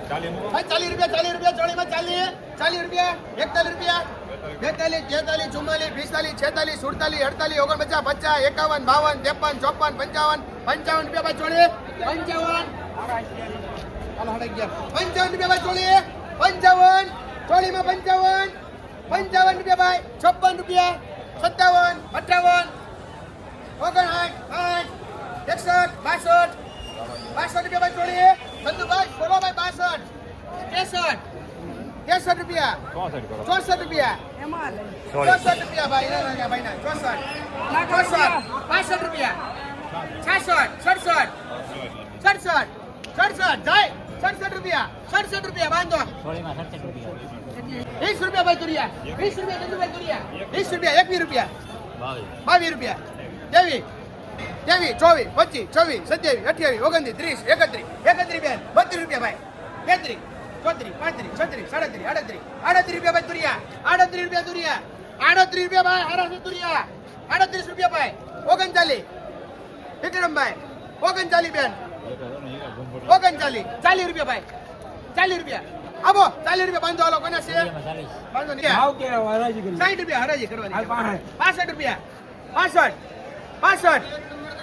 40 રૂપિયા 40 માં 40 41 રૂપિયા 42 43 44 45 46 47 48 49 50 51 52 53 54 55 રૂપિયા ભાઈ 55 રૂપિયા ભાઈ 55 ચોળી માં 55 રૂપિયા ભાઈ 56 રૂપિયા 57 58 59 61 62 રૂપિયા ભાઈ સંધુભાઈ બોલો ભાઈ 62 63 રૂપિયા 64 રૂપિયા 64 રૂપિયા ભાઈ ના ભાઈ ના 64 65 રૂપિયા 66 67 67 જાય 67 રૂપિયા બાંધો 20 રૂપિયા ભાઈ તુરિયા 20 રૂપિયા સંધુભાઈ તુરિયા 20 રૂપિયા 21 રૂપિયા 22 રૂપિયા 23 24 25 26 27 28 29 30 31 32 રૂપિયા ભાઈ 33 34 35 36 37 38 રૂપિયા ભાઈ તુરિયા 38 રૂપિયા તુરિયા 38 રૂપિયા ભાઈ હારા તુરિયા 38 રૂપિયા ભાઈ 39 વિક્રમભાઈ 39 બેન 39 40 રૂપિયા ભાઈ 40 રૂપિયા આબો 40 રૂપિયા બાંધો હાલો કોના છે બાંધો ને 60 રૂપિયા હરાજી કરવાની 65 રૂપિયા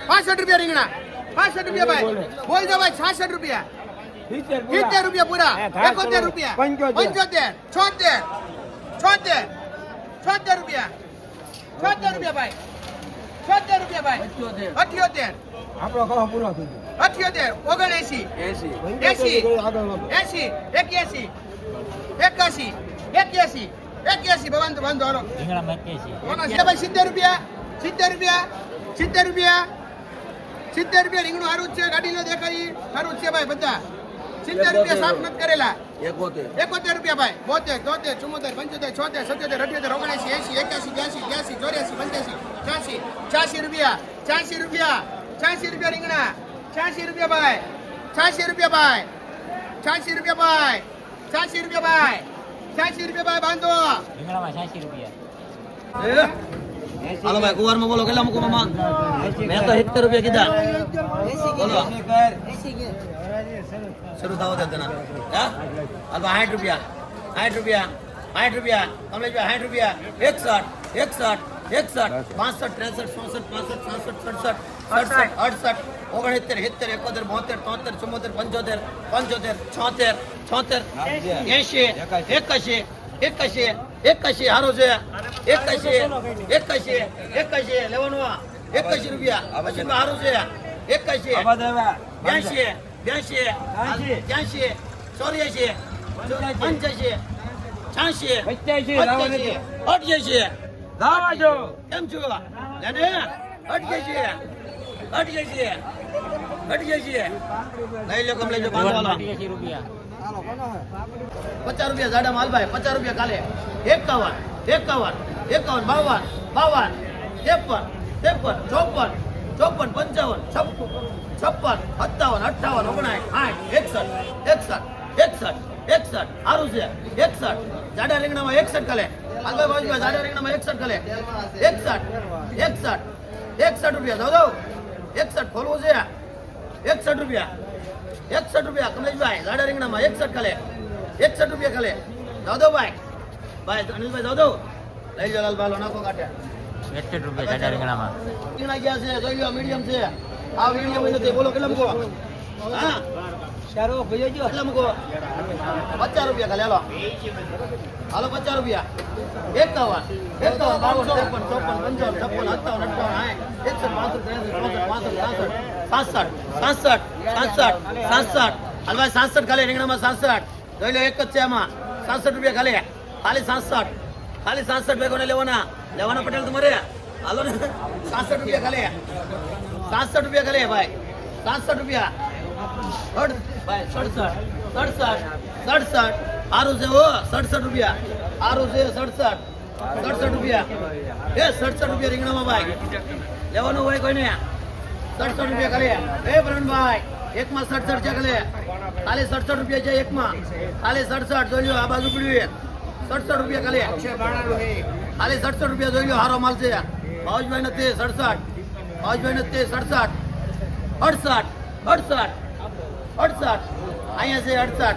65 રૂપિયા રીંગણા 65 રૂપિયા ભાઈ બોલ દો ભાઈ 66 રૂપિયા 70 રૂપિયા પૂરા 71 રૂપિયા 75 76 રૂપિયા 76 રૂપિયા ભાઈ 76 રૂપિયા ભાઈ 78 આપણો કહો પૂરો થઈ ગયો 78 79 80 81 81 બાંધો હાલો કોના છે ભાઈ 70 રૂપિયા 70 રૂપિયા રીંગણું સારું જ છે ગાડી નો દેખાય સારું જ છે ભાઈ બધા 70 રૂપિયા સાફ નથી કરેલા 71 રૂપિયા ભાઈ 72 73 74 75 76 77 88 89 80 81 82 83 84 85 રૂપિયા 86 રૂપિયા રીંગણા 86 રૂપિયા ભાઈ 86 રૂપિયા ભાઈ 86 રૂપિયા બાંધો હાલો ભાઈ કુવારમાં બોલો કેટલા મૂકો મામા મેં તો 70 રૂપિયા કીધા બોલો શરૂ થાવ તો જણા હા હાલો 60 રૂપિયા કમલેશભાઈ 60 રૂપિયા 61 61 62 63 64 65 66 67 68 69 70 71 72 73 75 76 81 હારો છે 81 લેવાનું 81 રૂપિયા પછી હારું છે 81 82 83 84 85 86 87 88 કેમ છો લેને 88 લઈ લો કમ લેજો 50 રૂપિયા 50 રૂપિયા જાડા માલભાઈ 50 રૂપિયા કાલે 51 52 53 54 55 56 57 61 સારું છે 61 જાડા રીંગણામાં 61 કાલે આગળ બાજુમાં જાડા રીંગણામાં 61 કાલે 61 રૂપિયા જાવ 61 ખોલવું છે 61 રૂપિયા કમલેશભાઈ જાડા રીંગણામાં 61 કાલે 61 રૂપિયા કાલે જાવ દો ભાઈ અનિલભાઈ જાવ દો લઈ જાઓ લાલભાઈ નાખો કાઢ્યા 61 રૂપિયા જાડા રીંગણામાં રીંગણા ગયા છે જોઈ લો મીડિયમ છે આ મીડિયમ નથી બોલો કેટલા મૂકો હા ચારો ભઈ ગયો કેટલા મૂકો 50 રૂપિયા ખાલી હાલો 50 રૂપિયા 51 52 હલવા 67 ખાલી રીંગણામાં 67 જોઈ લો એક જ છે એમાં 67 રૂપિયા ખાલી 67 ભેગો ને લેવાના પટેલ તમારે હાલો ને 67 રૂપિયા ખાલી 67 રૂપિયા ખાલી ભાઈ 67 રૂપિયા ભાઈ 67 સારું છે હો 67 રૂપિયા સારું છે 67 રૂપિયા 67 રૂપિયા રીંગણામાં ભાઈ લેવાનું હોય કોઈને 67 રૂપિયા ખાલી પ્રવીણભાઈ એકમાં 67 છે ખાલી 67 રૂપિયા છે એકમાં ખાલી 67 જોઈ લો આ બાજુ પડ્યું 67 રૂપિયા ખાલી 67 રૂપિયા જોઈ લો હારો માલ છે ભાવજભાઈ નથી 67 અહીંયા છે 68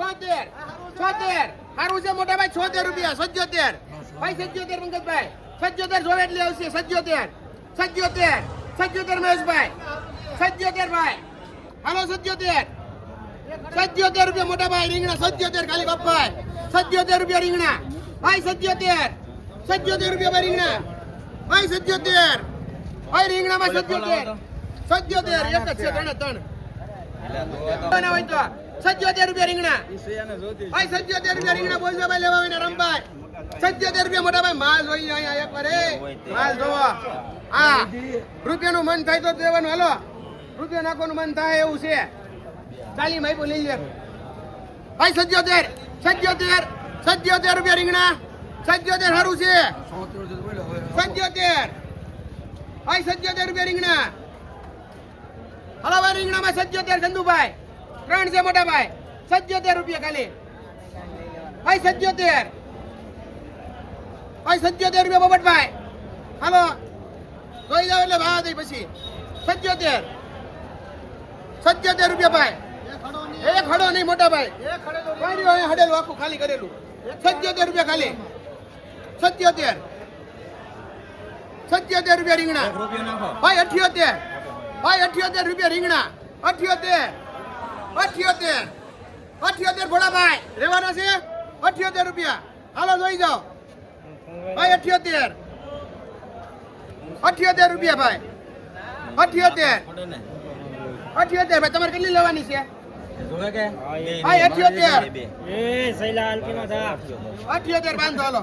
76 સારું છે મોટા ભાઈ 76 રૂપિયા 77 ભાઈ 77 મંગતભાઈ 77 જોવે એટલે આવશે 77 મહેશભાઈ 77 ભાઈ હાલો 77 રૂપિયા મોટા ભાઈ રીંગણા 77 ખાલી બાપભાઈ 77 રૂપિયા રીંગણા ભાઈ 77 રૂપિયા ભાઈ રીંગણા ભાઈ 77 ભાઈ રીંગણામાં 77 એક જ છે ત્રણ ના હોય તો 77 રૂપિયા રીંગણા ભાઈ 77 રૂપિયા રીંગણા બોલજો ભાઈ લેવા હોય ને રમભાઈ 77 રૂપિયા મોટા ભાઈ માલ જોઈ અહીંયા એક વાર માલ જોવો હા રૂપિયાનું મન થાય તો દેવાનું હાલો રૂપિયા નાખવાનું મન થાય એવું છે ચાલી માઈ લઈ લે ભાઈ 77 રૂપિયા રીંગણા 77 સારું છે 77 ભાઈ 77 રૂપિયા રીંગણા હાલો ભાઈ રીંગણામાં 77 ચંદુભાઈ 3 છે મોટા ભાઈ 77 રૂપિયા ખાલી ભાઈ 77 રૂપિયા બબટભાઈ હાલો જોઈ જાવ એટલે ભાવ દઈ પછી 77 રૂપિયા ભાઈ એ ખડો નહીં મોટા ભાઈ હડેલું આખું ખાલી કરેલું 77 રૂપિયા ખાલી 77 રૂપિયા રીંગણા ભાઈ 78 રૂપિયા રીંગણા 78 ભોળાભાઈ રેવાના છે 78 રૂપિયા હાલો જોઈ જાઓ ભાઈ 78 રૂપિયા ભાઈ 78 ભાઈ તમારે કેટલી લેવાની છે ભાઈ 78 બાંધો હાલો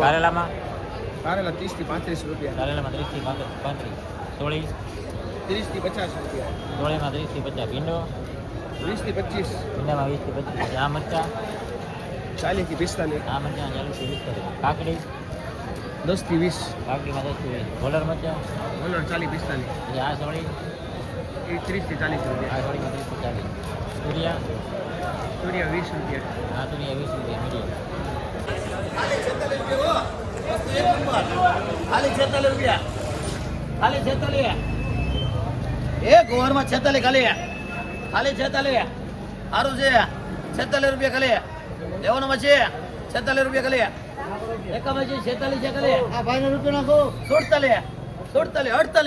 કારેલામાં કારેલા 30 થી 35 રૂપિયા કારેલામાં 30 થી 35 તોળી 30 થી 50 રૂપિયા તોળીમાં 30 થી 50 ભીંડો 20 થી 25 ભીંડામાં 20 થી 25 આ મરચા 40 થી 45 આ મરચા 40 થી 45 કાકડી 10 થી 20 કાકડીમાં 10 થી 20 ભોલર મરચા બોલર 40 45 પછી આ સોળી એ 30 થી 40 રૂપિયા આ સોળીમાં 30 થી 40 તુરિયા સૂર્યા 20 રૂપિયા આ તુરિયા 20 રૂપિયા મીડિયમ ખાલી 46 રૂપિયા ખાલી 46 એક ઓવરમાં 46 ખાલી 46 સારું છે 46 રૂપિયા ખાલી લેવાનો પછી 46 રૂપિયા ખાલી એકામાં છે 46 છે ખાલી આ ભાઈનો રૂપિયા નાખો 47 48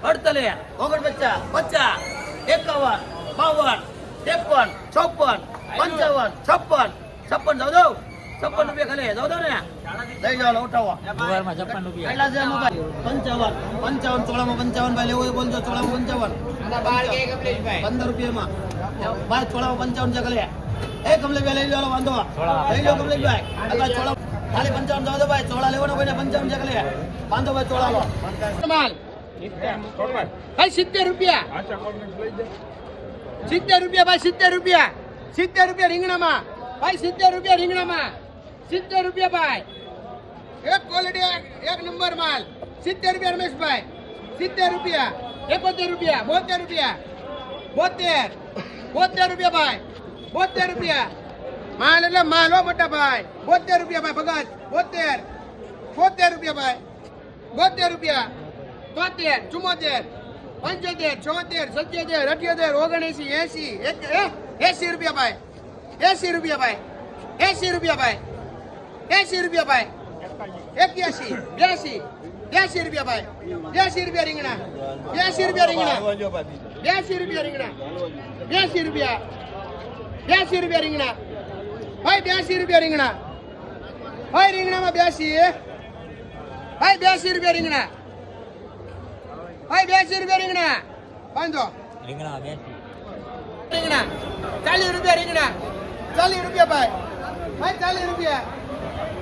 49 50 51 52 53 54 55 56 જાવ દો 56 રૂપિયા ખાલી જાવ દો ને લઈ જાઓ ઉઠાવો ગુવારમાં 56 રૂપિયા કેટલા છે મોબાઈલ 55 ચોળામાં 55 ભાઈ લેવું હોય બોલજો ચોળામાં 55 15 રૂપિયામાં ભાઈ ચોળામાં 55 છે ખાલી એ કમલેશભાઈ લઈ જાઓ વાંધો લઈ જાઓ કમલેશભાઈ ચોળા ખાલી 55 જાવ દો ભાઈ ચોળા લેવાનો ભાઈ 55 છે ખાલી વાંધો ભાઈ ચોળા લો માલ ભાઈ 70 રૂપિયા 70 રૂપિયા ભાઈ 70 રૂપિયા રીંગણામાં ભાઈ 70 રૂપિયા રીંગણામાં 70 રૂપિયા ભાઈ એક ક્વોલિટી એક નંબર માલ 70 રૂપિયા રમેશભાઈ 70 રૂપિયા 71 રૂપિયા 72 રૂપિયા ભાઈ 72 રૂપિયા માલ એટલે માલ હો મોટા ભાઈ 72 રૂપિયા ભાઈ ભગત 72 રૂપિયા ભાઈ 72 રૂપિયા 73 74 75 76 77 78 80 રૂપિયા ભાઈ 80 રૂપિયા ભાઈ 80 રૂપિયા ભાઈ 81 82 રૂપિયા ભાઈ 82 રૂપિયા રીંગણા 82 રૂપિયા રીંગણા 82 રૂપિયા રીંગણા 82 રૂપિયા રીંગણા ભાઈ 82 રૂપિયા રીંગણા ભાઈ રીંગણામાં 82 ભાઈ 82 રૂપિયા રીંગણા ભાઈ 82 રૂપિયા રીંગણા બાંધો રીંગણા 82 રીંગણા 40 રૂપિયા રીંગણા 40 રૂપિયા ભાઈ 40 રૂપિયા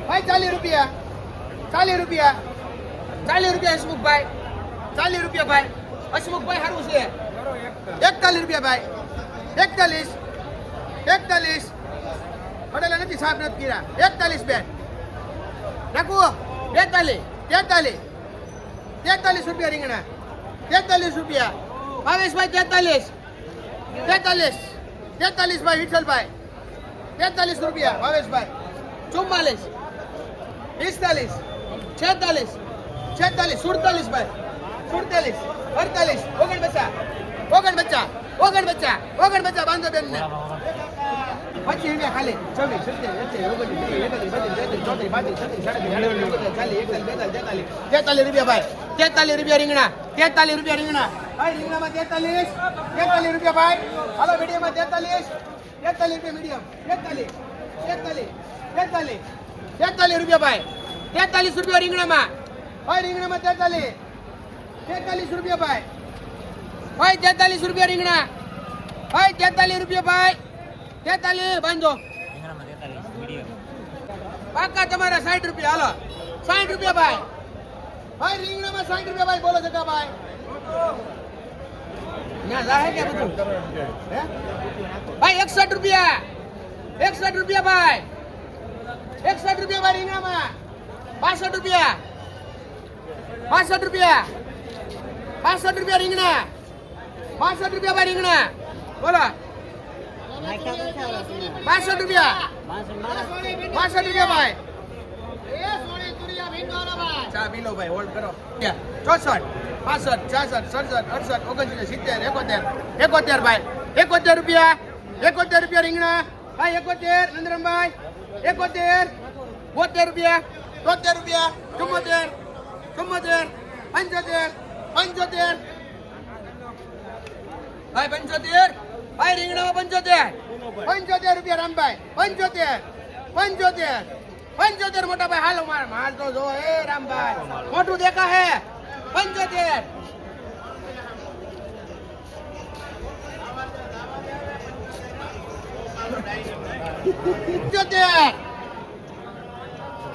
ભાઈ 40 રૂપિયા 40 રૂપિયા હસમુખભાઈ 40 રૂપિયા ભાઈ હસમુખભાઈ સારું છે 41 રૂપિયા ભાઈ 41 પડેલા નથી સાહેબ નથી કર્યા 41 બેન નાખું 43 રૂપિયા રીંગણા 43 રૂપિયા ભાવેશભાઈ 43 ભાઈ વિઠ્ઠલભાઈ 43 રૂપિયા ભાવેશભાઈ 44 45 46 47 47 ભાઈ 47 48 49 ઓગણ બચ્ચા બાંધો બેન ને 25 રૂપિયા ખાલી 24 43 રૂપિયા ભાઈ 43 રૂપિયા રીંગણા 43 રૂપિયા રીંગણા ભાઈ રીંગણામાં 43 રૂપિયા ભાઈ હાલો મીડિયમમાં 43 રૂપિયા મીડિયમ 43 રૂપિયા ભાઈ 43 રૂપિયા રીંગણામાં ભાઈ રીંગણામાં 43 રૂપિયા ભાઈ 43 રૂપિયા રીંગણા ભાઈ 43 રૂપિયા ભાઈ 43 બાંધો રીંગણામાં 43 મીડિયમ પાકા તમારા 60 રૂપિયા હાલો 60 રૂપિયા ભાઈ ભાઈ રીંગણામાં 60 રૂપિયા ભાઈ બોલો જગા ભાઈ ના જાહે કે બધું હે ભાઈ 61 રૂપિયા ભાઈ 61 રૂપિયા ભાઈ રીંગણામાં 62 રૂપિયા 62 રૂપિયા રીંગણા 62 રૂપિયા ભાઈ રીંગણા બોલો 62 રૂપિયા 62 રૂપિયા ભાઈ ચા પી લો ભાઈ હોલ્ડ કરો 64 65 66 67 68 69 70 71 ભાઈ 71 રૂપિયા રીંગણા ભાઈ 71 નંદરામભાઈ 71 72 રૂપિયા 73 રૂપિયા 74 75 ભાઈ 75 ભાઈ રીંગણામાં 75 રૂપિયા રામભાઈ 75 મોટા ભાઈ હાલો માલ તો જો એ રામભાઈ મોટું દેખા હે 75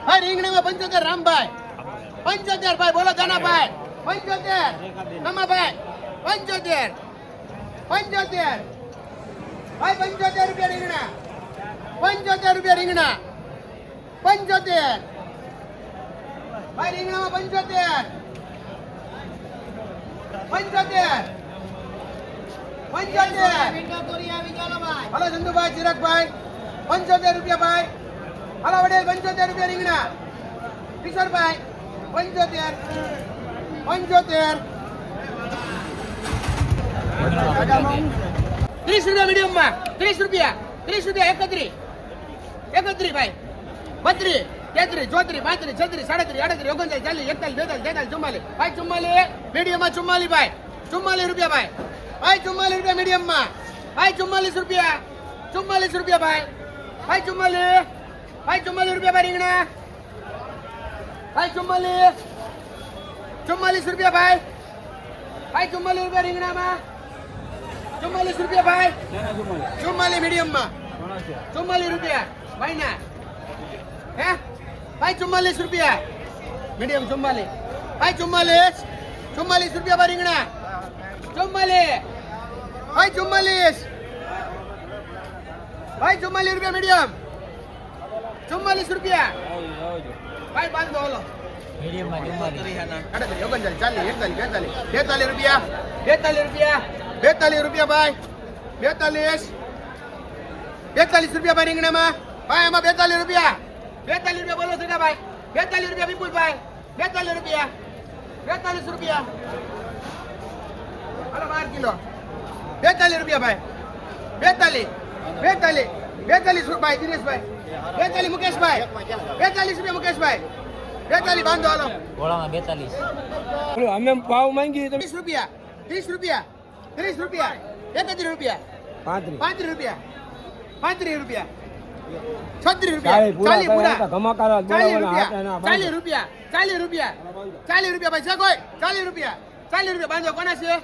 ભાઈ રીંગણામાં 75 રામભાઈ 75 ભાઈ બોલો જાનાભાઈ 75 રમાભાઈ 75 ભાઈ 75 રૂપિયા રીંગણા 75 રૂપિયા રીંગણા 75 ભાઈ રીંગણામાં 75 હાલો ચંદુભાઈ ચિરાગભાઈ 75 રૂપિયા ભાઈ હાલો વડેલ 75 રૂપિયા રીંગણા કિશોરભાઈ 75 30 રૂપિયા મીડિયમમાં 30 રૂપિયા 31 ભાઈ 32 33 34 35 36 37 38 39 40 41 42 43 44 ભાઈ 44 મીડિયમમાં 44 ભાઈ 44 રૂપિયા ભાઈ 44 રૂપિયા મીડિયમમાં ભાઈ 44 રૂપિયા ભાઈ 44 રૂપિયા ભાઈ રીંગણા ભાઈ 44 રૂપિયા ભાઈ 44 રૂપિયા રીંગણામાં 44 રૂપિયા ભાઈ 44 મીડિયમમાં 44 રૂપિયા ભાઈ ના હે ભાઈ 44 રૂપિયા મીડિયમ 44 ભાઈ 44 રૂપિયા ભાઈ રીંગણા 44 ભાઈ 44 રૂપિયા મીડિયમ 44 રૂપિયા ભાઈ બાંધો હલો મીડિયમમાં 42 રૂપિયા 42 રૂપિયા ભાઈ 42 રૂપિયા ભાઈ રીંગણામાં ભાઈ એમાં 42 રૂપિયા બોલો સીધા ભાઈ 42 રૂપિયા વિપુલભાઈ 42 રૂપિયા હાલો 12 કિલો 42 રૂપિયા ભાઈ 42 ભાઈ દિનેશભાઈ 42 મુકેશભાઈ 42 રૂપિયા મુકેશભાઈ 42 બાંધો હાલો ગોળામાં 42 અમે ભાવ માંગી 30 રૂપિયા 31 રૂપિયા 35 રૂપિયા 36 રૂપિયા 40 રૂપિયા 40 રૂપિયા ભાઈ છે કોઈ 40 રૂપિયા બાંધો કોના છે